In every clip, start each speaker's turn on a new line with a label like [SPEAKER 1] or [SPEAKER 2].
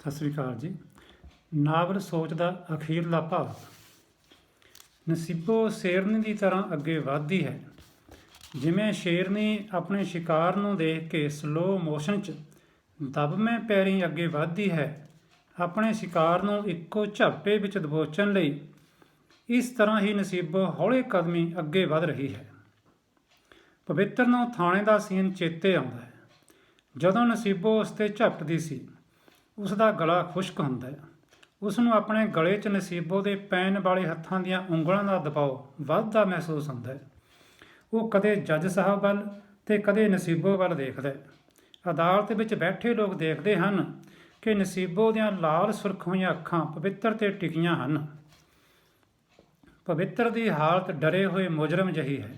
[SPEAKER 1] ਸਤਿ ਸ੍ਰੀ ਅਕਾਲ ਜੀ। ਨਾਵਲ ਸੋਚ ਦਾ ਅਖੀਰਲਾ ਭਾਗ। ਨਸੀਬੋ ਸ਼ੇਰਨੀ ਦੀ ਤਰ੍ਹਾਂ ਅੱਗੇ ਵਧਦੀ ਹੈ। ਜਿਵੇਂ ਸ਼ੇਰਨੀ ਆਪਣੇ ਸ਼ਿਕਾਰ ਨੂੰ ਦੇਖ ਕੇ ਸਲੋ ਮੋਸ਼ਨ 'ਚ ਦਬਵੇਂ ਪੈਰੀਂ ਅੱਗੇ ਵਧਦੀ ਹੈ, ਆਪਣੇ ਸ਼ਿਕਾਰ ਨੂੰ ਇੱਕੋ ਝਪਟੇ ਵਿੱਚ ਦਬੋਚਣ ਲਈ, ਇਸ ਤਰ੍ਹਾਂ ਹੀ ਨਸੀਬੋ ਹੌਲੇ ਕਦਮੀ ਅੱਗੇ ਵਧ ਰਹੀ ਹੈ। ਪਵਿੱਤਰ ਨੂੰ ਥਾਣੇ ਦਾ ਸੀਨ ਚੇਤੇ ਆਉਂਦਾ ਹੈ। ਜਦੋਂ ਨਸੀਬੋ ਉਸ 'ਤੇ ਝਪਟਦੀ ਸੀ, ਉਸ ਦਾ ਗਲਾ ਖੁਸ਼ਕ ਹੁੰਦਾ ਹੈ। ਉਸ ਨੂੰ ਆਪਣੇ ਗਲੇ 'ਚ ਨਸੀਬੋ ਦੇ ਪੈਣ ਵਾਲੇ ਹੱਥਾਂ ਦੀਆਂ ਉਂਗਲਾਂ ਦਾ ਦਬਾਅ ਵੱਧਦਾ ਮਹਿਸੂਸ ਹੁੰਦਾ ਹੈ। ਉਹ ਕਦੇ ਜੱਜ ਸਾਹਿਬ ਵੱਲ ਤੇ ਕਦੇ ਨਸੀਬੋ ਵੱਲ ਦੇਖਦਾ ਹੈ। ਅਦਾਲਤ ਵਿੱਚ ਬੈਠੇ ਲੋਕ ਦੇਖਦੇ ਹਨ ਕਿ ਨਸੀਬੋ ਦੀਆਂ ਲਾਲ ਸੁਰਖ ਹੋਈਆਂ ਅੱਖਾਂ ਪਵਿੱਤਰ 'ਤੇ ਟਿਕੀਆਂ ਹਨ। ਪਵਿੱਤਰ ਦੀ ਹਾਲਤ ਡਰੇ ਹੋਏ ਮੁਜਰਮ ਜਿਹੀ ਹੈ।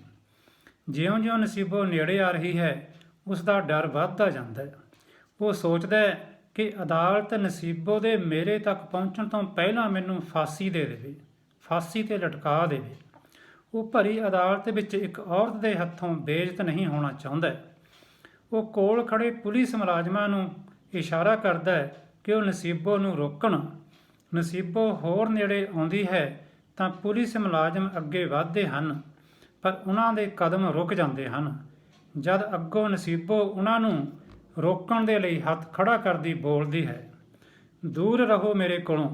[SPEAKER 1] ਜਿਉਂ-ਜਿਉਂ ਨਸੀਬੋ ਨੇੜੇ ਆ ਰਹੀ ਹੈ, ਉਸ ਦਾ ਡਰ ਵੱਧਦਾ ਜਾਂਦਾ ਹੈ। ਉਹ ਸੋਚਦਾ ਹੈ ਕਿ ਅਦਾਲਤ ਨਸੀਬੋ ਦੇ ਮੇਰੇ ਤੱਕ ਪਹੁੰਚਣ ਤੋਂ ਪਹਿਲਾਂ ਮੈਨੂੰ ਫਾਂਸੀ ਦੇ ਦੇਵੇ, ਫਾਂਸੀ 'ਤੇ ਲਟਕਾ ਦੇਵੇ। ਉਹ ਭਰੀ ਅਦਾਲਤ ਵਿੱਚ ਇੱਕ ਔਰਤ ਦੇ ਹੱਥੋਂ ਬੇਇੱਜ਼ਤ ਨਹੀਂ ਹੋਣਾ ਚਾਹੁੰਦਾ। ਉਹ ਕੋਲ ਖੜੇ ਪੁਲਿਸ ਮੁਲਾਜ਼ਮਾਂ ਨੂੰ ਇਸ਼ਾਰਾ ਕਰਦਾ ਹੈ ਕਿ ਉਹ ਨਸੀਬੋ ਨੂੰ ਰੋਕਣ। ਨਸੀਬੋ ਹੋਰ ਨੇੜੇ ਆਉਂਦੀ ਹੈ ਤਾਂ ਪੁਲਿਸ ਮੁਲਾਜ਼ਮ ਅੱਗੇ ਵਧਦੇ ਹਨ, ਪਰ ਉਹਨਾਂ ਦੇ ਕਦਮ ਰੁਕ ਜਾਂਦੇ ਹਨ। ਜਦ ਅੱਗੋਂ ਨਸੀਬੋ ਉਹਨਾਂ ਨੂੰ ਰੋਕਣ ਦੇ ਲਈ ਹੱਥ ਖੜਾ ਕਰਦੀ ਬੋਲਦੀ ਹੈ, ਦੂਰ ਰਹੋ ਮੇਰੇ ਕੋਲੋਂ,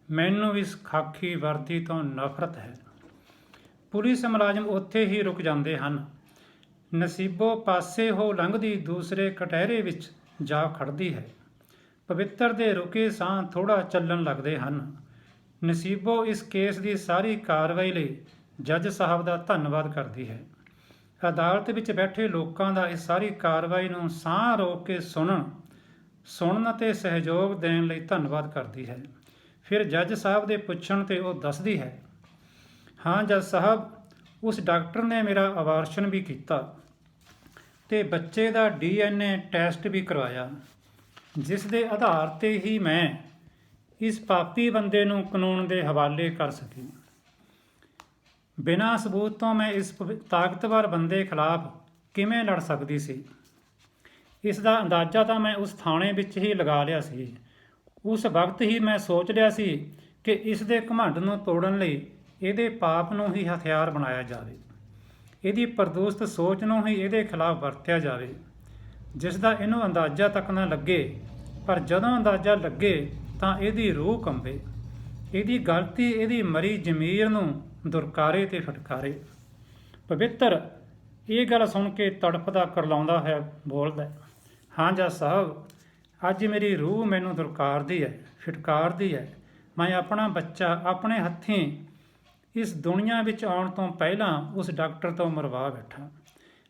[SPEAKER 1] ਮੈਨੂੰ ਇਸ ਖਾਕੀ ਵਰਦੀ ਤੋਂ ਨਫ਼ਰਤ ਹੈ। ਪੁਲਿਸ ਮੁਲਾਜ਼ਮ ਉੱਥੇ ਹੀ ਰੁਕ ਜਾਂਦੇ ਹਨ। ਨਸੀਬੋ ਪਾਸੇ ਹੋ ਲੰਘਦੀ ਦੂਸਰੇ ਕਟਹਿਰੇ ਵਿੱਚ ਜਾ ਖੜ੍ਹਦੀ ਹੈ। ਪਵਿੱਤਰ ਦੇ ਰੁਕੇ ਸਾਹ ਥੋੜ੍ਹਾ ਚੱਲਣ ਲੱਗਦੇ ਹਨ। ਨਸੀਬੋ ਇਸ ਕੇਸ ਦੀ ਸਾਰੀ ਕਾਰਵਾਈ ਲਈ ਜੱਜ ਸਾਹਿਬ ਦਾ ਧੰਨਵਾਦ ਕਰਦੀ ਹੈ। ਅਦਾਲਤ ਵਿੱਚ ਬੈਠੇ ਲੋਕਾਂ ਦਾ ਇਸ ਸਾਰੀ ਕਾਰਵਾਈ ਨੂੰ ਸਾਹ ਰੋਕ ਕੇ ਸੁਣਨ ਅਤੇ ਸਹਿਯੋਗ ਦੇਣ ਲਈ ਧੰਨਵਾਦ ਕਰਦੀ ਹੈ। ਫਿਰ ਜੱਜ ਸਾਹਿਬ ਦੇ ਪੁੱਛਣ 'ਤੇ ਉਹ ਦੱਸਦੀ ਹੈ, ਹਾਂ ਜੱਜ ਸਾਹਿਬ, ਉਸ ਡਾਕਟਰ ਨੇ ਮੇਰਾ ਅਬਾਰਸ਼ਨ ਵੀ ਕੀਤਾ ਤੇ ਬੱਚੇ ਦਾ DNA ਟੈਸਟ ਵੀ ਕਰਵਾਇਆ, ਜਿਸ ਦੇ ਆਧਾਰ 'ਤੇ ਹੀ ਮੈਂ ਇਸ ਪਾਪੀ ਬੰਦੇ ਨੂੰ ਕਾਨੂੰਨ ਦੇ ਹਵਾਲੇ ਕਰ ਸਕੀ। ਬਿਨਾਂ ਸਬੂਤ ਤੋਂ ਮੈਂ ਇਸ ਤਾਕਤਵਰ ਬੰਦੇ ਖਿਲਾਫ ਕਿਵੇਂ ਲੜ ਸਕਦੀ ਸੀ? ਇਸ ਦਾ ਅੰਦਾਜ਼ਾ ਤਾਂ ਮੈਂ ਉਸ ਥਾਣੇ ਵਿੱਚ ਹੀ ਲਗਾ ਲਿਆ ਸੀ। ਉਸ ਵਕਤ ਹੀ ਮੈਂ ਸੋਚ ਲਿਆ ਸੀ ਕਿ ਇਸ ਦੇ ਘਮੰਡ ਨੂੰ ਤੋੜਨ ਲਈ ਇਹਦੇ ਪਾਪ ਨੂੰ ਹੀ ਹਥਿਆਰ ਬਣਾਇਆ ਜਾਵੇ, ਇਹਦੀ ਪ੍ਰਦੂਸ਼ਿਤ ਸੋਚ ਨੂੰ ਹੀ ਇਹਦੇ ਖਿਲਾਫ ਵਰਤਿਆ ਜਾਵੇ, ਜਿਸ ਦਾ ਇਹਨੂੰ ਅੰਦਾਜ਼ਾ ਤੱਕ ਨਾ ਲੱਗੇ। ਪਰ ਜਦੋਂ ਅੰਦਾਜ਼ਾ ਲੱਗੇ ਤਾਂ ਇਹਦੀ ਰੂਹ ਕੰਬੇ, ਇਹਦੀ ਗਲਤੀ ਇਹਦੀ ਮਰੀ ਜ਼ਮੀਰ ਨੂੰ ਦੁਰਕਾਰੇ ਤੇ ਫਟਕਾਰੇ। ਪਵਿੱਤਰ ਇਹ ਗੱਲ ਸੁਣ ਕੇ ਤੜਫਦਾ ਕਰਲਾਉਂਦਾ ਹੈ ਬੋਲਦਾ, ਹਾਂ ਜੱਜ ਸਾਹਿਬ, ਅੱਜ ਮੇਰੀ ਰੂਹ ਮੈਨੂੰ ਦੁਰਕਾਰਦੀ ਹੈ, ਫਿਟਕਾਰਦੀ ਹੈ। ਮੈਂ ਆਪਣਾ ਬੱਚਾ ਆਪਣੇ ਹੱਥੀਂ ਇਸ ਦੁਨੀਆ ਵਿੱਚ ਆਉਣ ਤੋਂ ਪਹਿਲਾਂ ਉਸ ਡਾਕਟਰ ਤੋਂ ਮਰਵਾ ਬੈਠਾ।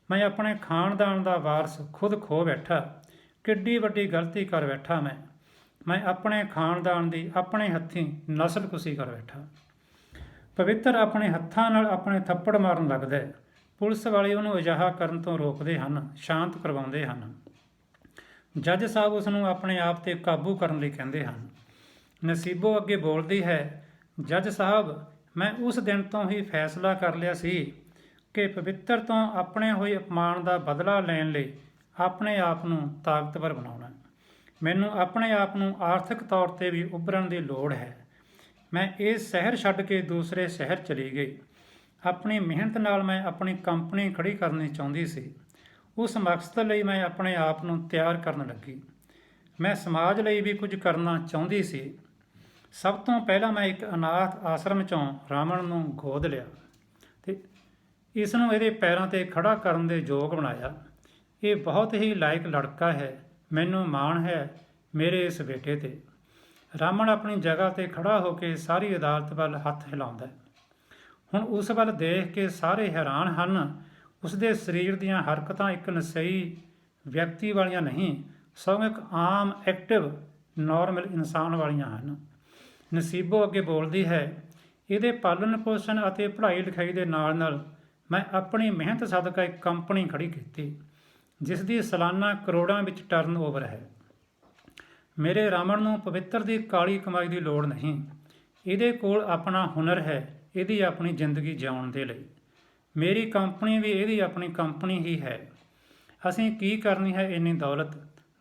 [SPEAKER 1] ਮੈਂ ਆਪਣੇ ਖਾਨਦਾਨ ਦਾ ਵਾਰਸ ਖੁਦ ਖੋ ਬੈਠਾ। ਕਿੱਡੀ ਵੱਡੀ ਗਲਤੀ ਕਰ ਬੈਠਾ ਮੈਂ ਆਪਣੇ ਖਾਨਦਾਨ ਦੀ ਆਪਣੇ ਹੱਥੀਂ ਨਸਲਕੁਸ਼ੀ ਕਰ ਬੈਠਾ। ਪਵਿੱਤਰ ਆਪਣੇ ਹੱਥਾਂ ਨਾਲ ਆਪਣੇ ਥੱਪੜ ਮਾਰਨ ਲੱਗਦਾ ਹੈ। ਪੁਲਿਸ ਵਾਲੇ ਉਹਨੂੰ ਅਜਿਹਾ ਕਰਨ ਤੋਂ ਰੋਕਦੇ ਹਨ, ਸ਼ਾਂਤ ਕਰਵਾਉਂਦੇ ਹਨ। ਜੱਜ ਸਾਹਿਬ ਉਸ ਨੂੰ ਆਪਣੇ ਆਪ 'ਤੇ ਕਾਬੂ ਕਰਨ ਲਈ ਕਹਿੰਦੇ ਹਨ। ਨਸੀਬੋ ਅੱਗੇ ਬੋਲਦੀ ਹੈ, ਜੱਜ ਸਾਹਿਬ, ਮੈਂ ਉਸ ਦਿਨ ਤੋਂ ਹੀ ਫੈਸਲਾ ਕਰ ਲਿਆ ਸੀ ਕਿ ਪਵਿੱਤਰ ਤੋਂ ਆਪਣੇ ਹੋਏ ਅਪਮਾਨ ਦਾ ਬਦਲਾ ਲੈਣ ਲਈ ਆਪਣੇ ਆਪ ਨੂੰ ਤਾਕਤਵਰ ਬਣਾਉਣਾ। ਮੈਨੂੰ ਆਪਣੇ ਆਪ ਨੂੰ ਆਰਥਿਕ ਤੌਰ 'ਤੇ ਵੀ ਉੱਭਰਨ ਦੀ ਲੋੜ ਹੈ। ਮੈਂ ਇਹ ਸ਼ਹਿਰ ਛੱਡ ਕੇ ਦੂਸਰੇ ਸ਼ਹਿਰ ਚਲੀ ਗਈ। ਆਪਣੀ ਮਿਹਨਤ ਨਾਲ ਮੈਂ ਆਪਣੀ ਕੰਪਨੀ ਖੜੀ ਕਰਨੀ ਚਾਹੁੰਦੀ ਸੀ। ਉਸ ਮਕਸਦ ਲਈ ਮੈਂ ਆਪਣੇ ਆਪ ਨੂੰ ਤਿਆਰ ਕਰਨ ਲੱਗੀ। ਮੈਂ ਸਮਾਜ ਲਈ ਵੀ ਕੁਝ ਕਰਨਾ ਚਾਹੁੰਦੀ ਸੀ। ਸਭ ਤੋਂ ਪਹਿਲਾਂ ਮੈਂ ਇੱਕ ਅਨਾਥ ਆਸ਼ਰਮ 'ਚੋਂ ਰਾਮਣ ਨੂੰ ਗੋਦ ਲਿਆ ਅਤੇ ਇਸ ਨੂੰ ਇਹਦੇ ਪੈਰਾਂ 'ਤੇ ਖੜ੍ਹਾ ਕਰਨ ਦੇ ਯੋਗ ਬਣਾਇਆ। ਇਹ ਬਹੁਤ ਹੀ ਲਾਇਕ ਲੜਕਾ ਹੈ। ਮੈਨੂੰ ਮਾਣ ਹੈ ਮੇਰੇ ਇਸ ਬੇਟੇ 'ਤੇ। ਰਾਮਣ ਆਪਣੀ ਜਗ੍ਹਾ 'ਤੇ ਖੜ੍ਹਾ ਹੋ ਕੇ ਸਾਰੀ ਅਦਾਲਤ ਵੱਲ ਹੱਥ ਹਿਲਾਉਂਦਾ। ਹੁਣ ਉਸ ਵੱਲ ਦੇਖ ਕੇ ਸਾਰੇ ਹੈਰਾਨ ਹਨ। ਉਸ ਦੇ ਸਰੀਰ ਦੀਆਂ ਹਰਕਤਾਂ ਇੱਕ ਨਸ਼ਈ ਵਿਅਕਤੀ ਵਾਲੀਆਂ ਨਹੀਂ, ਸਗੋਂ ਇੱਕ ਆਮ ਐਕਟਿਵ ਨਾਰਮਲ ਇਨਸਾਨ ਵਾਲੀਆਂ ਹਨ। ਨਸੀਬੋ ਅੱਗੇ ਬੋਲਦੀ ਹੈ, ਇਹਦੇ ਪਾਲਣ ਪੋਸ਼ਣ ਅਤੇ ਪੜ੍ਹਾਈ ਲਿਖਾਈ ਦੇ ਨਾਲ ਮੈਂ ਆਪਣੀ ਮਿਹਨਤ ਸਦਕਾ ਇੱਕ ਕੰਪਨੀ ਖੜੀ ਕੀਤੀ, ਜਿਸ ਦੀ ਸਾਲਾਨਾ ਕਰੋੜਾਂ ਵਿੱਚ ਟਰਨ-ਓਵਰ ਹੈ। ਮੇਰੇ ਰਾਮਣ ਨੂੰ ਪਵਿੱਤਰ ਦੀ ਕਾਲੀ ਕਮਾਈ ਦੀ ਲੋੜ ਨਹੀਂ। ਇਹਦੇ ਕੋਲ ਆਪਣਾ ਹੁਨਰ ਹੈ, ਇਹਦੀ ਆਪਣੀ ਜ਼ਿੰਦਗੀ ਜਿਉਣ ਦੇ ਲਈ। ਮੇਰੀ ਕੰਪਨੀ ਵੀ ਇਹਦੀ ਆਪਣੀ ਕੰਪਨੀ ਹੀ ਹੈ। ਅਸੀਂ ਕੀ ਕਰਨੀ ਹੈ ਇੰਨੀ ਦੌਲਤ?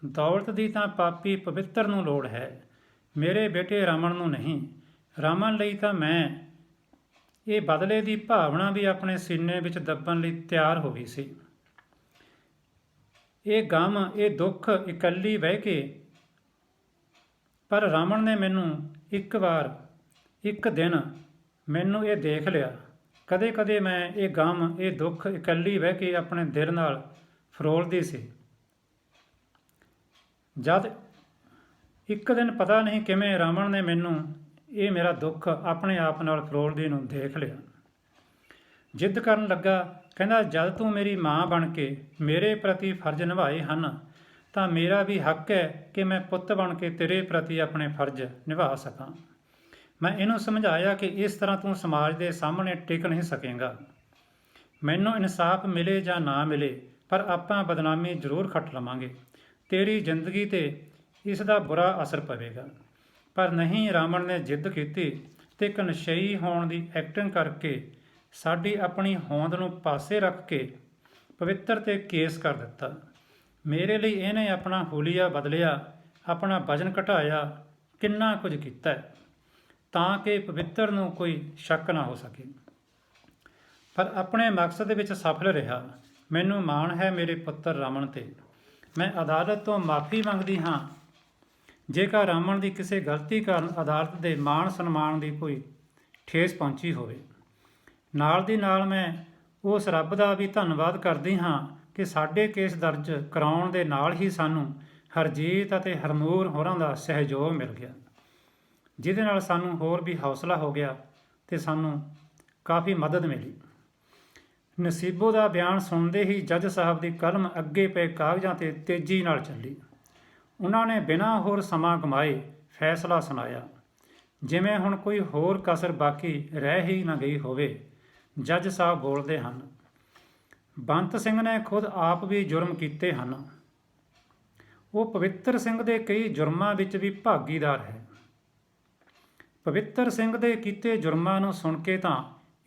[SPEAKER 1] ਦੌਲਤ ਦੀ ਤਾਂ ਪਾਪੀ ਪਵਿੱਤਰ ਨੂੰ ਲੋੜ ਹੈ। ਮੇਰੇ ਬੇਟੇ ਰਾਮਣ ਨੂੰ ਨਹੀਂ। ਰਾਮਣ ਲਈ ਤਾਂ ਮੈਂ ਇਹ ਬਦਲੇ ਦੀ ਭਾਵਨਾ ਵੀ ਆਪਣੇ ਸੀਨੇ ਵਿੱਚ ਦੱਬਣ ਲਈ ਤਿਆਰ ਹੋ ਗਈ ਸੀ। ਇਹ ਗਮ, ਇਹ ਦੁੱਖ ਇਕੱਲੀ ਬਹਿ ਕੇ, ਪਰ ਰਾਮਣ ਨੇ ਮੈਨੂੰ ਇੱਕ ਵਾਰ, ਇੱਕ ਦਿਨ ਮੈਨੂੰ ਇਹ ਦੇਖ ਲਿਆ। ਕਦੇ ਕਦੇ ਮੈਂ ਇਹ ਗਮ, ਇਹ ਦੁੱਖ ਇਕੱਲੀ ਬਹਿ ਕੇ ਆਪਣੇ ਦਿਲ ਨਾਲ ਫਰੋਲਦੀ ਸੀ। ਜਦ ਇੱਕ ਦਿਨ ਪਤਾ ਨਹੀਂ ਕਿਵੇਂ ਰਾਮਣ ਨੇ ਮੈਨੂੰ ਇਹ ਮੇਰਾ ਦੁੱਖ ਆਪਣੇ ਆਪ ਨਾਲ ਫਰੋਲਦੀ ਨੂੰ ਦੇਖ ਲਿਆ। ਜਿੱਦ ਕਰਨ ਲੱਗਾ, ਕਹਿੰਦਾ ਜਦ ਤੂੰ ਮੇਰੀ ਮਾਂ ਬਣ ਕੇ ਮੇਰੇ ਪ੍ਰਤੀ ਫਰਜ਼ ਨਿਭਾਏ ਹਨ ਤਾਂ ਮੇਰਾ ਵੀ ਹੱਕ ਹੈ ਕਿ ਮੈਂ ਪੁੱਤ ਬਣ ਕੇ ਤੇਰੇ ਪ੍ਰਤੀ ਆਪਣੇ ਫਰਜ਼ ਨਿਭਾ ਸਕਾਂ। ਮੈਂ ਇਹਨੂੰ ਸਮਝਾਇਆ ਕਿ ਇਸ ਤਰ੍ਹਾਂ ਤੂੰ ਸਮਾਜ ਦੇ ਸਾਹਮਣੇ ਟਿਕ ਨਹੀਂ ਸਕੇਗਾ। ਮੈਨੂੰ ਇਨਸਾਫ ਮਿਲੇ ਜਾਂ ਨਾ ਮਿਲੇ, ਪਰ ਆਪਾਂ ਬਦਨਾਮੀ ਜ਼ਰੂਰ ਖੱਟ ਲਵਾਂਗੇ। ਤੇਰੀ ਜ਼ਿੰਦਗੀ 'ਤੇ ਇਸ ਦਾ ਬੁਰਾ ਅਸਰ ਪਵੇਗਾ। ਪਰ ਨਹੀਂ, ਰਾਮਣ ਨੇ ਜਿੱਦ ਕੀਤੀ ਤੇ ਇੱਕ ਨਸ਼ਈ ਹੋਣ ਦੀ ਐਕਟਿੰਗ ਕਰਕੇ ਸਾਡੀ ਆਪਣੀ ਹੋਂਦ ਨੂੰ ਪਾਸੇ ਰੱਖ ਕੇ ਪਵਿੱਤਰ 'ਤੇ ਕੇਸ ਕਰ ਦਿੱਤਾ। ਮੇਰੇ ਲਈ ਇਹਨੇ ਆਪਣਾ ਹੁਲੀਆ ਬਦਲਿਆ, ਆਪਣਾ ਵਜ਼ਨ ਘਟਾਇਆ, ਕਿੰਨਾ ਕੁਝ ਕੀਤਾ ਤਾਂ ਕਿ ਪਵਿੱਤਰ ਨੂੰ ਕੋਈ ਸ਼ੱਕ ਨਾ ਹੋ ਸਕੇ। ਪਰ ਆਪਣੇ ਮਕਸਦ ਵਿੱਚ ਸਫਲ ਰਿਹਾ। ਮੈਨੂੰ ਮਾਣ ਹੈ ਮੇਰੇ ਪੁੱਤਰ ਰਾਮਣ 'ਤੇ। ਮੈਂ ਅਦਾਲਤ ਤੋਂ ਮਾਫੀ ਮੰਗਦੀ ਹਾਂ ਜੇਕਰ ਰਾਮਣ ਦੀ ਕਿਸੇ ਗਲਤੀ ਕਾਰਨ ਅਦਾਲਤ ਦੇ ਮਾਣ ਸਨਮਾਨ ਦੀ ਕੋਈ ਠੇਸ ਪਹੁੰਚੀ ਹੋਵੇ। ਨਾਲ ਦੀ ਨਾਲ ਮੈਂ ਉਸ ਰੱਬ ਦਾ ਵੀ ਧੰਨਵਾਦ ਕਰਦੀ ਹਾਂ ਕਿ ਸਾਡੇ ਕੇਸ ਦਰਜ ਕਰਾਉਣ ਦੇ ਨਾਲ ਹੀ ਸਾਨੂੰ ਹਰਜੀਤ ਅਤੇ ਹਰਨੂਰ ਹੋਰਾਂ ਦਾ ਸਹਿਯੋਗ ਮਿਲ ਗਿਆ, ਜਿਹਦੇ ਨਾਲ ਸਾਨੂੰ ਹੋਰ ਵੀ ਹੌਸਲਾ ਹੋ ਗਿਆ ਤੇ ਸਾਨੂੰ ਕਾਫੀ ਮਦਦ ਮਿਲੀ। ਨਸੀਬੋ ਦਾ ਬਿਆਨ ਸੁਣਦੇ ਹੀ ਜੱਜ ਸਾਹਿਬ ਦੀ ਕਲਮ ਅੱਗੇ ਪਏ ਕਾਗਜ਼ਾਂ 'ਤੇ ਤੇਜ਼ੀ ਨਾਲ ਚੱਲੀ। ਉਹਨਾਂ ਨੇ ਬਿਨਾਂ ਹੋਰ ਸਮਾਂ ਗਵਾਏ ਫੈਸਲਾ ਸੁਣਾਇਆ, ਜਿਵੇਂ ਹੁਣ ਕੋਈ ਹੋਰ ਕਸਰ ਬਾਕੀ ਰਹਿ ਹੀ ਨਾ ਗਈ ਹੋਵੇ। ਜੱਜ ਸਾਹਿਬ ਬੋਲਦੇ ਹਨ, ਬੰਤ ਸਿੰਘ ਨੇ ਖੁਦ ਆਪ ਵੀ ਜੁਰਮ ਕੀਤੇ ਹਨ। ਉਹ ਪਵਿੱਤਰ ਸਿੰਘ ਦੇ ਕਈ ਜੁਰਮਾਂ ਵਿੱਚ ਵੀ ਭਾਗੀਦਾਰ ਹੈ। ਪਵਿੱਤਰ ਸਿੰਘ ਦੇ ਕੀਤੇ ਜੁਰਮਾਂ ਨੂੰ ਸੁਣ ਕੇ ਤਾਂ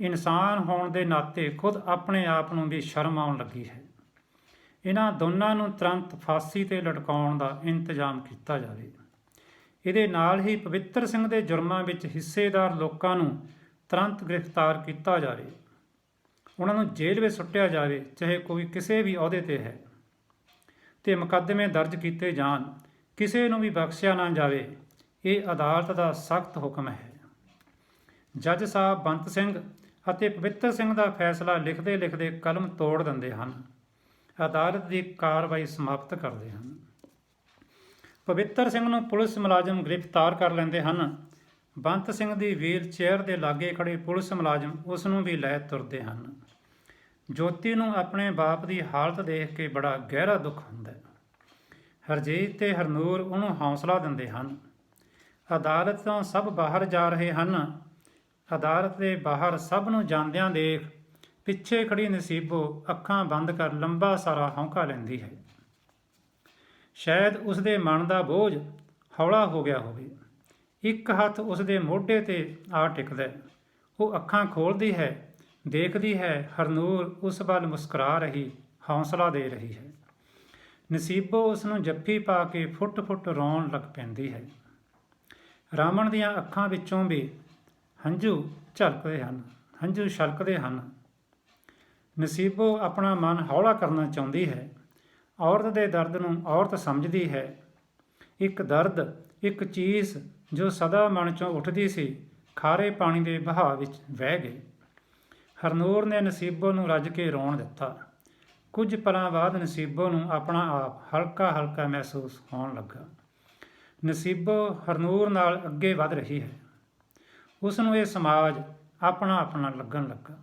[SPEAKER 1] ਇਨਸਾਨ ਹੋਣ ਦੇ ਨਾਤੇ ਖੁਦ ਆਪਣੇ ਆਪ ਨੂੰ ਵੀ ਸ਼ਰਮ ਆਉਣ ਲੱਗੀ ਹੈ। ਇਹਨਾਂ ਦੋਨਾਂ ਨੂੰ ਤੁਰੰਤ ਫਾਂਸੀ 'ਤੇ ਲਟਕਾਉਣ ਦਾ ਇੰਤਜ਼ਾਮ ਕੀਤਾ ਜਾਵੇ। ਇਹਦੇ ਨਾਲ ਹੀ ਪਵਿੱਤਰ ਸਿੰਘ ਦੇ ਜੁਰਮਾਂ ਵਿੱਚ ਹਿੱਸੇਦਾਰ ਲੋਕਾਂ ਨੂੰ ਤੁਰੰਤ ਗ੍ਰਿਫਤਾਰ ਕੀਤਾ ਜਾਵੇ। ਉਹਨਾਂ ਨੂੰ ਜੇਲ੍ਹ ਵਿੱਚ ਸੁੱਟਿਆ ਜਾਵੇ, ਚਾਹੇ ਕੋਈ ਕਿਸੇ ਵੀ ਅਹੁਦੇ 'ਤੇ ਹੈ, ਤੇ ਮੁਕੱਦਮੇ ਦਰਜ ਕੀਤੇ ਜਾਣ। ਕਿਸੇ ਨੂੰ ਵੀ ਬਖਸ਼ਿਆ ਨਾ ਜਾਵੇ। ਇਹ ਅਦਾਲਤ ਦਾ ਸਖਤ ਹੁਕਮ ਹੈ। ਜੱਜ ਸਾਹਿਬ ਬੰਤ ਸਿੰਘ ਅਤੇ ਪਵਿੱਤਰ ਸਿੰਘ ਦਾ ਫੈਸਲਾ ਲਿਖਦੇ ਲਿਖਦੇ ਕਲਮ ਤੋੜ ਦਿੰਦੇ ਹਨ। ਅਦਾਲਤ ਦੀ ਕਾਰਵਾਈ ਸਮਾਪਤ ਕਰਦੇ ਹਨ। ਪਵਿੱਤਰ ਸਿੰਘ ਨੂੰ ਪੁਲਿਸ ਮੁਲਾਜ਼ਮ ਗ੍ਰਿਫਤਾਰ ਕਰ ਲੈਂਦੇ ਹਨ। ਬੰਤ ਸਿੰਘ ਦੀ ਵੀਲ ਚੇਅਰ ਦੇ ਲਾਗੇ ਖੜੇ ਪੁਲਿਸ ਮੁਲਾਜ਼ਮ ਉਸ ਨੂੰ ਵੀ ਲੈ ਤੁਰਦੇ ਹਨ। ਜੋਤੀ ਨੂੰ ਆਪਣੇ ਬਾਪ ਦੀ ਹਾਲਤ ਦੇਖ ਕੇ ਬੜਾ ਗਹਿਰਾ ਦੁੱਖ ਹੁੰਦਾ ਹੈ। ਹਰਜੀਤ ਤੇ ਹਰਨੂਰ ਉਹਨੂੰ ਹੌਸਲਾ ਦਿੰਦੇ ਹਨ। ਅਦਾਲਤ ਤੋਂ ਸਭ ਬਾਹਰ ਜਾ ਰਹੇ ਹਨ। ਅਦਾਲਤ ਦੇ ਬਾਹਰ ਸਭ ਨੂੰ ਜਾਂਦਿਆਂ ਦੇਖ ਪਿੱਛੇ ਖੜੀ ਨਸੀਬੋ ਅੱਖਾਂ ਬੰਦ ਕਰ ਲੰਬਾ ਸਾਰਾ ਹੌਂਕਾ ਲੈਂਦੀ ਹੈ। ਸ਼ਾਇਦ ਉਸ ਦੇ ਮਨ ਦਾ ਬੋਝ ਹੌਲਾ ਹੋ ਗਿਆ ਹੋਵੇ। ਇੱਕ ਹੱਥ ਉਸ ਦੇ ਮੋਢੇ 'ਤੇ ਆ ਟਿਕਦਾ। ਉਹ ਅੱਖਾਂ ਖੋਲ੍ਹਦੀ ਹੈ, ਦੇਖਦੀ ਹੈ ਹਰਨੂਰ ਉਸ ਵੱਲ ਮੁਸਕਰਾ ਰਹੀ, ਹੌਸਲਾ ਦੇ ਰਹੀ ਹੈ। ਨਸੀਬੋ ਉਸ ਨੂੰ ਜੱਫੀ ਪਾ ਕੇ ਫੁੱਟ-ਫੁੱਟ ਰੋਣ ਲੱਗ ਪੈਂਦੀ ਹੈ। ਰਾਮਣ ਦੀਆਂ ਅੱਖਾਂ ਵਿੱਚੋਂ ਵੀ ਹੰਝੂ ਛਲਕਦੇ ਹਨ। ਨਸੀਬੋ ਆਪਣਾ ਮਨ ਹੌਲਾ ਕਰਨਾ ਚਾਹੁੰਦੀ ਹੈ। ਔਰਤ ਦੇ ਦਰਦ ਨੂੰ ਔਰਤ ਸਮਝਦੀ ਹੈ। ਇੱਕ ਦਰਦ, ਇੱਕ ਚੀਸ ਜੋ ਸਦਾ ਮਨ 'ਚੋਂ ਉੱਠਦੀ ਸੀ, ਖਾਰੇ ਪਾਣੀ ਦੇ ਵਹਾਅ ਵਿੱਚ ਵਹਿ ਗਈ। ਹਰਨੂਰ ਨੇ ਨਸੀਬੋ ਨੂੰ ਰੱਜ ਕੇ ਰੋਣ ਦਿੱਤਾ। ਕੁਝ ਪਲਾਂ ਬਾਅਦ ਨਸੀਬੋ ਨੂੰ ਆਪਣਾ ਆਪ ਹਲਕਾ ਹਲਕਾ ਮਹਿਸੂਸ ਹੋਣ ਲੱਗਾ। ਨਸੀਬੋ ਹਰਨੂਰ ਨਾਲ ਅੱਗੇ ਵਧ ਰਹੀ ਹੈ। ਉਸ ਨੂੰ ਇਹ ਸਮਾਜ ਆਪਣਾ ਆਪਣਾ ਲੱਗਣ ਲੱਗਾ।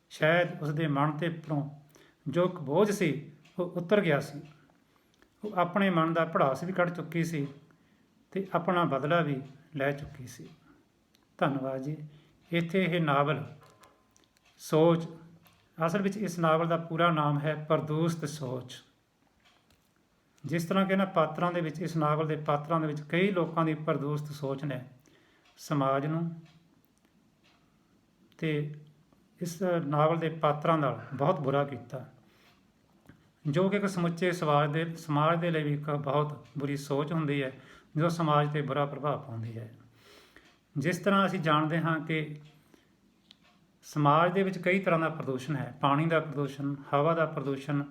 [SPEAKER 1] ਸ਼ਾਇਦ ਉਸ ਦੇ ਮਨ 'ਤੇ ਉੱਪਰੋਂ ਜੋ ਇੱਕ ਬੋਝ ਸੀ ਉਹ ਉਤਰ ਗਿਆ ਸੀ। ਉਹ ਆਪਣੇ ਮਨ ਦਾ ਭੜਾਸ ਵੀ ਕੱਢ ਚੁੱਕੀ ਸੀ ਤੇ ਆਪਣਾ ਬਦਲਾ ਵੀ ਲੈ ਚੁੱਕੀ ਸੀ। ਧੰਨਵਾਦ ਜੀ। ਇੱਥੇ ਇਹ ਨਾਵਲ ਸੋਚ, ਅਸਲ ਵਿੱਚ ਇਸ ਨਾਵਲ ਦਾ ਪੂਰਾ ਨਾਮ ਹੈ ਪ੍ਰਦੂਸ਼ਿਤ ਸੋਚ। ਜਿਸ ਤਰ੍ਹਾਂ ਕਿ ਇਹਨਾਂ ਪਾਤਰਾਂ ਦੇ ਵਿੱਚ, ਇਸ ਨਾਵਲ ਦੇ ਪਾਤਰਾਂ ਦੇ ਵਿੱਚ ਕਈ ਲੋਕਾਂ ਦੀ ਪ੍ਰਦੂਸ਼ਿਤ ਸੋਚ ਨੇ ਸਮਾਜ ਨੂੰ ਤੇ ਇਸ ਨਾਵਲ ਦੇ ਪਾਤਰਾਂ ਨਾਲ ਬਹੁਤ ਬੁਰਾ ਕੀਤਾ, ਜੋ ਕਿ ਇੱਕ ਸਮੁੱਚੇ ਸਮਾਜ ਦੇ ਲਈ ਵੀ ਇੱਕ ਬਹੁਤ ਬੁਰੀ ਸੋਚ ਹੁੰਦੀ ਹੈ, ਜੋ ਸਮਾਜ 'ਤੇ ਬੁਰਾ ਪ੍ਰਭਾਵ ਪਾਉਂਦੀ ਹੈ। ਜਿਸ ਤਰ੍ਹਾਂ ਅਸੀਂ ਜਾਣਦੇ ਹਾਂ ਕਿ ਸਮਾਜ ਦੇ ਵਿੱਚ ਕਈ ਤਰ੍ਹਾਂ ਦਾ ਪ੍ਰਦੂਸ਼ਣ ਹੈ। ਪਾਣੀ ਦਾ ਪ੍ਰਦੂਸ਼ਣ, ਹਵਾ ਦਾ ਪ੍ਰਦੂਸ਼ਣ,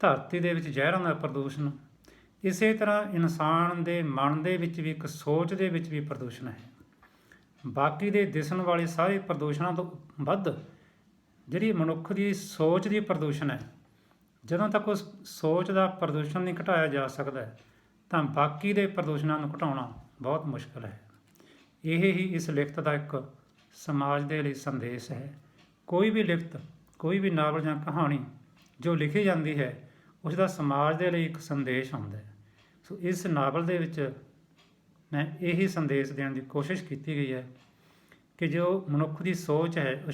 [SPEAKER 1] ਧਰਤੀ ਦੇ ਵਿੱਚ ਜ਼ਹਿਰਾਂ ਦਾ ਪ੍ਰਦੂਸ਼ਣ। ਇਸੇ ਤਰ੍ਹਾਂ ਇਨਸਾਨ ਦੇ ਮਨ ਦੇ ਵਿੱਚ ਵੀ, ਇੱਕ ਸੋਚ ਦੇ ਵਿੱਚ ਵੀ ਪ੍ਰਦੂਸ਼ਣ ਹੈ। ਬਾਕੀ ਦੇ ਦਿਸਣ ਵਾਲੇ ਸਾਰੇ ਪ੍ਰਦੂਸ਼ਣਾਂ ਤੋਂ ਵੱਧ ਜਿਹੜੀ ਮਨੁੱਖ ਦੀ ਸੋਚ ਦੀ ਪ੍ਰਦੂਸ਼ਣ ਹੈ, ਜਦੋਂ ਤੱਕ ਉਸ ਸੋਚ ਦਾ ਪ੍ਰਦੂਸ਼ਣ ਨਹੀਂ ਘਟਾਇਆ ਜਾ ਸਕਦਾ ਤਾਂ ਬਾਕੀ ਦੇ ਪ੍ਰਦੂਸ਼ਣਾਂ ਨੂੰ ਘਟਾਉਣਾ ਬਹੁਤ ਮੁਸ਼ਕਲ ਹੈ। ਇਹ ਹੀ ਇਸ ਲਿਖਤ ਦਾ ਇੱਕ ਸਮਾਜ ਦੇ ਲਈ ਸੰਦੇਸ਼ ਹੈ। ਕੋਈ ਵੀ ਲਿਖਤ, ਕੋਈ ਵੀ ਨਾਵਲ ਜਾਂ ਕਹਾਣੀ ਜੋ ਲਿਖੀ ਜਾਂਦੀ ਹੈ, ਉਸ ਦਾ ਸਮਾਜ ਦੇ ਲਈ ਇੱਕ ਸੰਦੇਸ਼ ਹੁੰਦਾ ਹੈ। ਸੋ ਇਸ ਨਾਵਲ ਦੇ ਵਿੱਚ ਮੈਂ ਇਹੀ ਸੰਦੇਸ਼ ਦੇਣ ਦੀ ਕੋਸ਼ਿਸ਼ ਕੀਤੀ ਗਈ ਹੈ ਕਿ ਜੋ ਮਨੁੱਖ ਦੀ ਸੋਚ ਹੈ ਉਹ